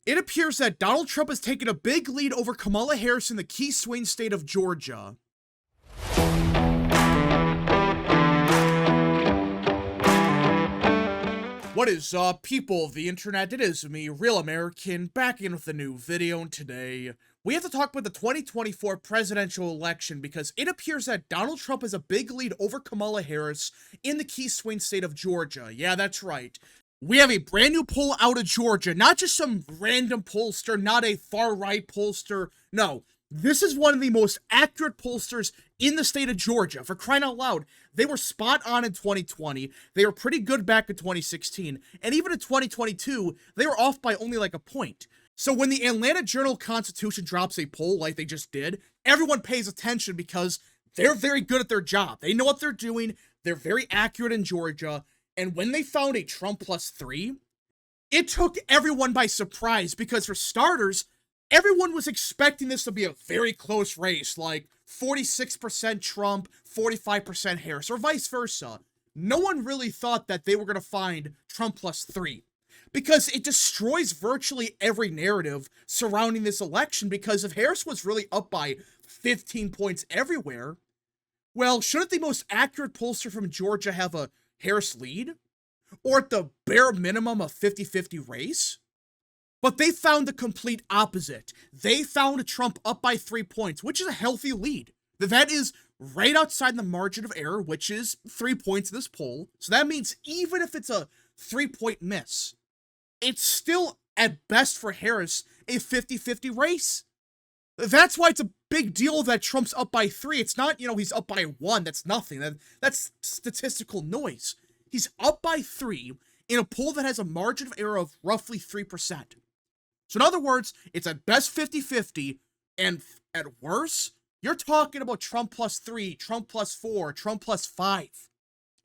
It appears that Donald Trump has taken a big lead over Kamala Harris in the key swing state of Georgia. What is up, people of the internet? It is me, Real American, back in with a new video, and today we have to talk about the 2024 presidential election because it appears that Donald Trump has a big lead over Kamala Harris in the key swing state of Georgia. Yeah, that's right. We have a brand new poll out of Georgia, not just some random pollster, not a far-right pollster. No, this is one of the most accurate pollsters in the state of Georgia. For crying out loud, they were spot on in 2020. They were pretty good back in 2016. And even in 2022, they were off by only like a point. So when the Atlanta Journal-Constitution drops a poll like they just did, everyone pays attention because they're very good at their job. They know what they're doing. They're very accurate in Georgia. And when they found a Trump +3, it took everyone by surprise because, for starters, everyone was expecting this to be a very close race, like 46% Trump, 45% Harris, or vice versa. No one really thought that they were going to find Trump +3 because it destroys virtually every narrative surrounding this election because if Harris was really up by 15 points everywhere, well, shouldn't the most accurate pollster from Georgia have a Harris lead? Or at the bare minimum a 50-50 race? But they found the complete opposite. They found Trump up by 3 points, which is a healthy lead. That is right outside the margin of error, which is 3 points in this poll. So that means even if it's a 3-point miss, it's still, at best for Harris, a 50-50 race. That's why it's a big deal that Trump's up by 3. It's not, he's up by 1. That's nothing. That's statistical noise. He's up by 3 in a poll that has a margin of error of roughly 3%. So in other words, it's at best 50-50, and at worst, you're talking about Trump +3, Trump +4, Trump +5.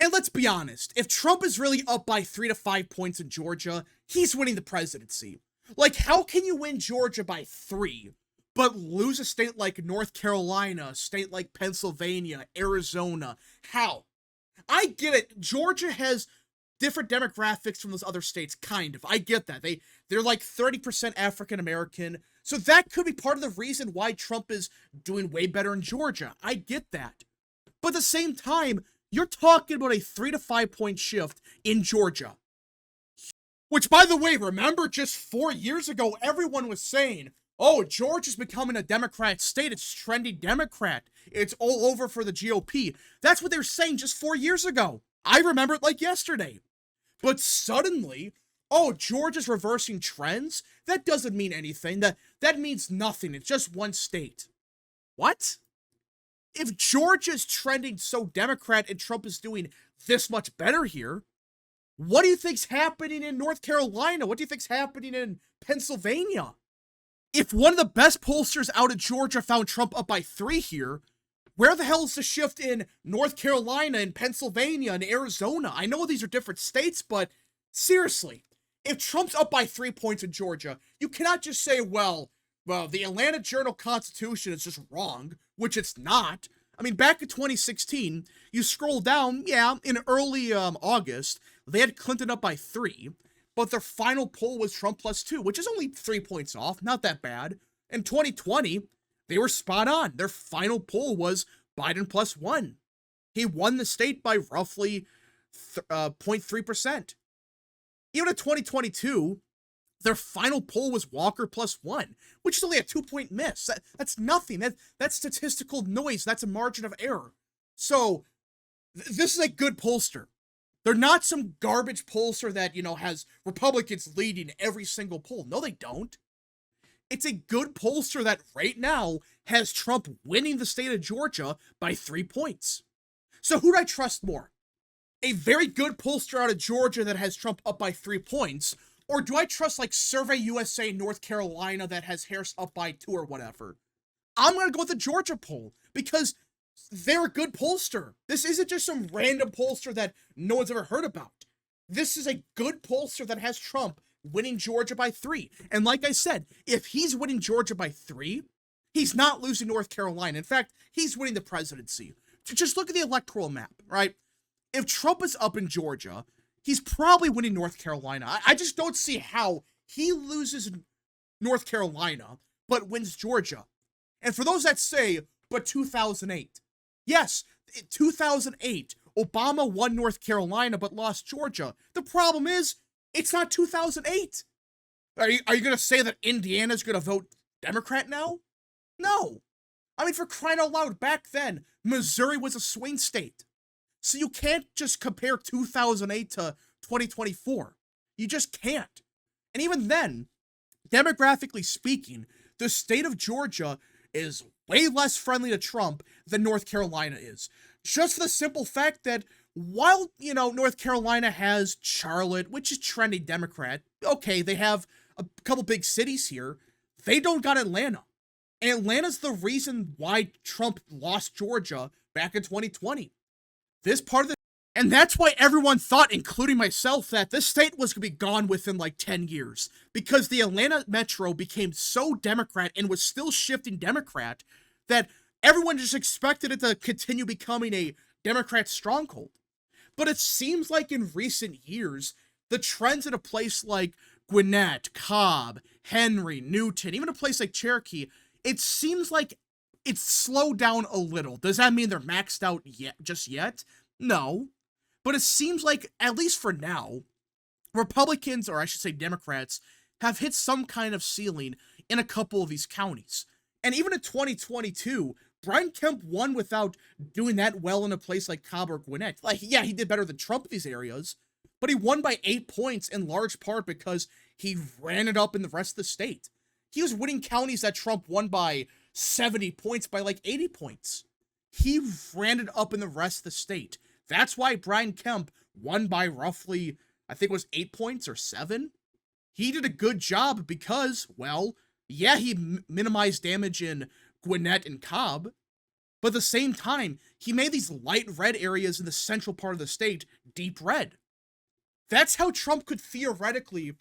And let's be honest, if Trump is really up by 3 to 5 points in Georgia, he's winning the presidency. Like, how can you win Georgia by 3, but lose a state like North Carolina, a state like Pennsylvania, Arizona? How? I get it. Georgia has different demographics from those other states, kind of. I get that. They're like 30% African American. So that could be part of the reason why Trump is doing way better in Georgia. I get that. But at the same time, you're talking about a 3 to 5 point shift in Georgia. Which, by the way, remember just 4 years ago, everyone was saying, oh, Georgia's becoming a Democrat state. It's trending Democrat. It's all over for the GOP. That's what they were saying just 4 years ago. I remember it like yesterday. But suddenly, oh, Georgia's reversing trends? That doesn't mean anything. That means nothing. It's just one state. What? If Georgia's trending so Democrat and Trump is doing this much better here, what do you think's happening in North Carolina? What do you think's happening in Pennsylvania? If one of the best pollsters out of Georgia found Trump up by 3 here, where the hell is the shift in North Carolina and Pennsylvania and Arizona? I know these are different states, but seriously, if Trump's up by 3 points in Georgia, you cannot just say, well, the Atlanta Journal-Constitution is just wrong, which it's not. I mean, back in 2016, you scroll down, yeah, in early August, they had Clinton up by 3, but their final poll was Trump +2, which is only 3 points off, not that bad. In 2020, they were spot on. Their final poll was Biden +1. He won the state by roughly 0.3%. Even in 2022, their final poll was Walker +1, which is only a 2-point miss. That's nothing. That's statistical noise. That's a margin of error. So this is a good pollster. They're not some garbage pollster that, has Republicans leading every single poll. No, they don't. It's a good pollster that right now has Trump winning the state of Georgia by 3 points. So who do I trust more? A very good pollster out of Georgia that has Trump up by 3 points, or do I trust like Survey USA North Carolina that has Harris up by 2 or whatever? I'm going to go with the Georgia poll because they're a good pollster. This isn't just some random pollster that no one's ever heard about. This is a good pollster that has Trump winning Georgia by 3. And like I said, if he's winning Georgia by 3, he's not losing North Carolina. In fact, he's winning the presidency. Just look at the electoral map, right? If Trump is up in Georgia, he's probably winning North Carolina. I just don't see how he loses North Carolina, but wins Georgia. And for those that say, but 2008. Yes, in 2008, Obama won North Carolina but lost Georgia. The problem is, it's not 2008. Are you going to say that Indiana's going to vote Democrat now? No. I mean, for crying out loud, back then, Missouri was a swing state. So you can't just compare 2008 to 2024. You just can't. And even then, demographically speaking, the state of Georgia is way less friendly to Trump than North Carolina is. Just for the simple fact that while, North Carolina has Charlotte, which is trendy Democrat, okay, they have a couple big cities here, they don't got Atlanta. And Atlanta's the reason why Trump lost Georgia back in 2020. This part of the And that's why everyone thought, including myself, that this state was going to be gone within like 10 years. Because the Atlanta metro became so Democrat and was still shifting Democrat that everyone just expected it to continue becoming a Democrat stronghold. But it seems like in recent years, the trends in a place like Gwinnett, Cobb, Henry, Newton, even a place like Cherokee, it seems like it's slowed down a little. Does that mean they're maxed out just yet? No. But it seems like, at least for now, Republicans, or I should say Democrats, have hit some kind of ceiling in a couple of these counties. And even in 2022, Brian Kemp won without doing that well in a place like Cobb or Gwinnett. Like, yeah, he did better than Trump in these areas, but he won by 8 points in large part because he ran it up in the rest of the state. He was winning counties that Trump won by 70 points, by like 80 points. He ran it up in the rest of the state. That's why Brian Kemp won by roughly, I think it was 8 points or 7. He did a good job because, well, yeah, he minimized damage in Gwinnett and Cobb, but at the same time, he made these light red areas in the central part of the state deep red. That's how Trump could theoretically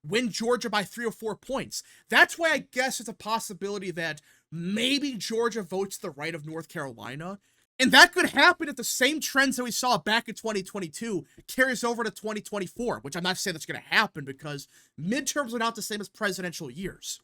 win Georgia by 3 or 4 points. That's why I guess it's a possibility that maybe Georgia votes to the right of North Carolina. And that could happen if the same trends that we saw back in 2022 carries over to 2024, which I'm not saying that's going to happen because midterms are not the same as presidential years.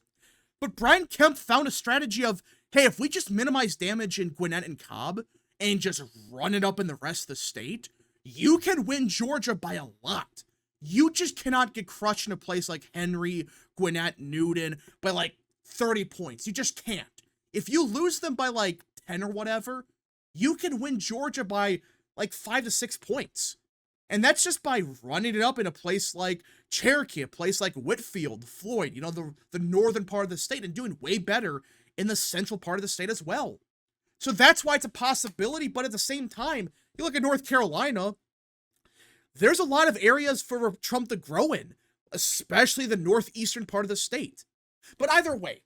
But Brian Kemp found a strategy of, hey, if we just minimize damage in Gwinnett and Cobb and just run it up in the rest of the state, you can win Georgia by a lot. You just cannot get crushed in a place like Henry, Gwinnett, Newton by like 30 points. You just can't. If you lose them by like 10 or whatever, you can win Georgia by like 5 to 6 points. And that's just by running it up in a place like Cherokee, a place like Whitfield, Floyd, the northern part of the state, and doing way better in the central part of the state as well. So that's why it's a possibility, but at the same time, you look at North Carolina, there's a lot of areas for Trump to grow in, especially the northeastern part of the state. But either way,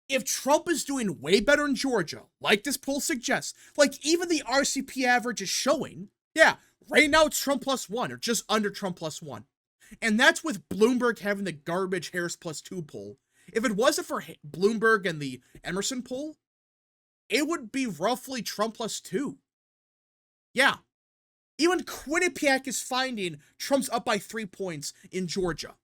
if Trump is doing way better in Georgia, like this poll suggests, like even the RCP average is showing, yeah, right now it's Trump +1, or just under Trump +1. And that's with Bloomberg having the garbage Harris +2 poll. If it wasn't for Bloomberg and the Emerson poll, it would be roughly Trump +2. Yeah. Even Quinnipiac is finding Trump's up by 3 points in Georgia.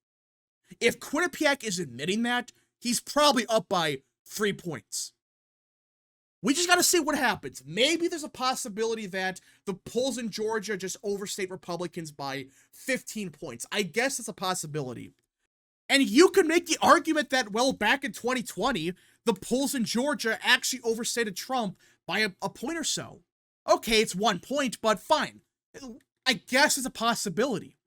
If Quinnipiac is admitting that, he's probably up by 3 points. We just got to see what happens. Maybe there's a possibility that the polls in Georgia just overstate Republicans by 15 points. I guess it's a possibility. And you could make the argument that, well, back in 2020, the polls in Georgia actually overstated Trump by a point or so. Okay, it's 1 point, but fine. I guess it's a possibility.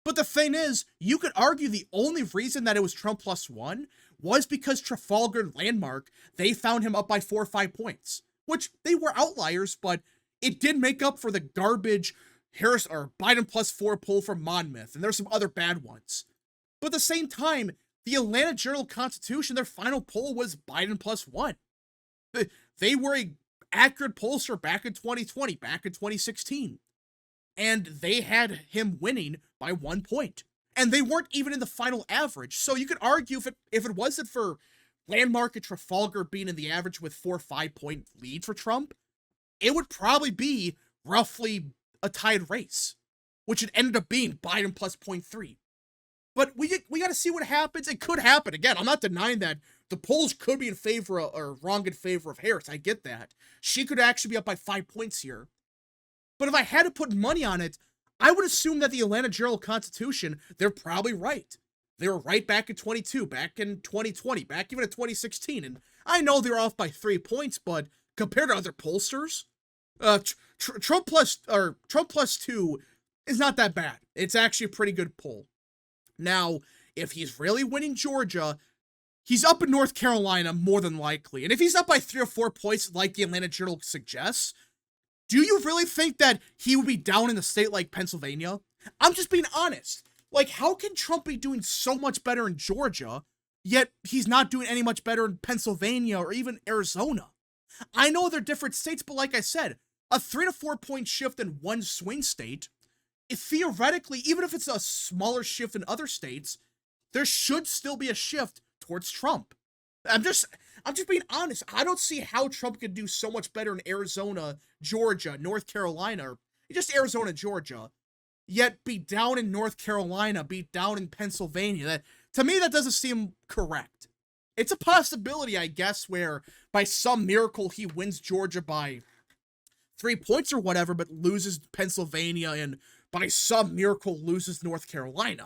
But the thing is, you could argue the only reason that it was Trump +1 was because Trafalgar and Landmark, they found him up by 4 or 5 points, which they were outliers, but it did make up for the garbage Harris or Biden +4 poll from Monmouth, and there's some other bad ones. But at the same time, the Atlanta Journal-Constitution, their final poll was Biden +1. They were a accurate pollster back in 2020, back in 2016. And they had him winning by 1 point. And they weren't even in the final average. So you could argue if it wasn't for Landmark and Trafalgar being in the average with 4 or 5 point lead for Trump, it would probably be roughly a tied race, which it ended up being Biden +0.3. But we got to see what happens. It could happen. Again, I'm not denying that the polls could be in favor of, or wrong in favor of Harris. I get that. She could actually be up by 5 points here. But if I had to put money on it, I would assume that the Atlanta Journal-Constitution, they're probably right. They were right back in 22, back in 2020, back even in 2016. And I know they're off by 3 points, but compared to other pollsters, Trump plus 2 is not that bad. It's actually a pretty good poll. Now, if he's really winning Georgia, he's up in North Carolina more than likely. And if he's up by 3 or 4 points like the Atlanta Journal suggests, do you really think that he would be down in a state like Pennsylvania? I'm just being honest. Like, how can Trump be doing so much better in Georgia, yet he's not doing any much better in Pennsylvania or even Arizona? I know they're different states, but like I said, a 3 to 4 point shift in one swing state, theoretically, even if it's a smaller shift in other states, there should still be a shift towards Trump. I'm just being honest. I don't see how Trump could do so much better in Arizona, Georgia, North Carolina, or just Arizona, Georgia, yet be down in North Carolina, be down in Pennsylvania. That, to me, that doesn't seem correct. It's a possibility, I guess, where by some miracle he wins Georgia by 3 points or whatever, but loses Pennsylvania and by some miracle loses North Carolina.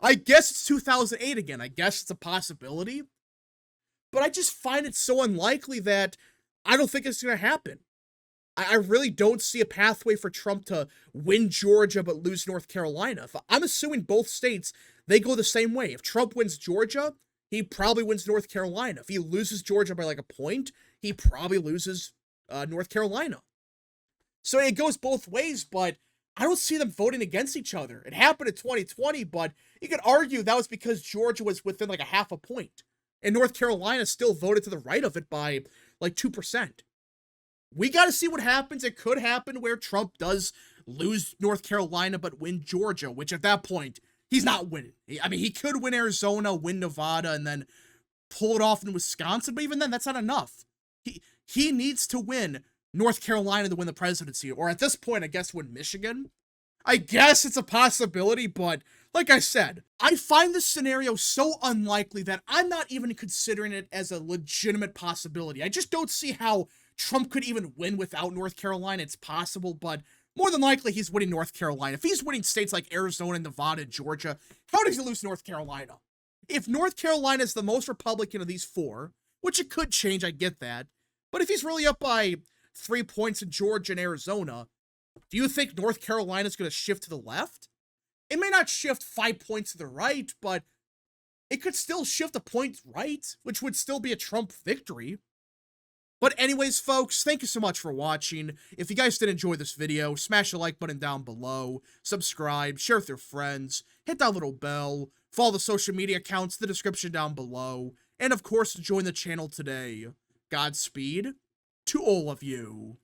I guess it's 2008 again. I guess it's a possibility. But I just find it so unlikely that I don't think it's going to happen. I really don't see a pathway for Trump to win Georgia but lose North Carolina. I'm assuming both states, they go the same way. If Trump wins Georgia, he probably wins North Carolina. If he loses Georgia by like a point, he probably loses North Carolina. So it goes both ways, but I don't see them voting against each other. It happened in 2020, but you could argue that was because Georgia was within like a half a point. And North Carolina still voted to the right of it by like 2%. We got to see what happens. It could happen where Trump does lose North Carolina but win Georgia, which at that point, he's not winning. I mean, he could win Arizona, win Nevada, and then pull it off in Wisconsin, but even then, that's not enough. He needs to win North Carolina to win the presidency, or at this point, I guess win Michigan. I guess it's a possibility, but like I said, I find this scenario so unlikely that I'm not even considering it as a legitimate possibility. I just don't see how Trump could even win without North Carolina. It's possible, but more than likely he's winning North Carolina. If he's winning states like Arizona, Nevada, and Georgia, how does he lose North Carolina? If North Carolina is the most Republican of these 4, which it could change, I get that, but if he's really up by 3 points in Georgia and Arizona, do you think North Carolina is going to shift to the left? It may not shift 5 points to the right, but it could still shift a point right, which would still be a Trump victory. But anyways, folks, thank you so much for watching. If you guys did enjoy this video, smash the like button down below, subscribe, share with your friends, hit that little bell, follow the social media accounts in the description down below, and of course, join the channel today. Godspeed to all of you.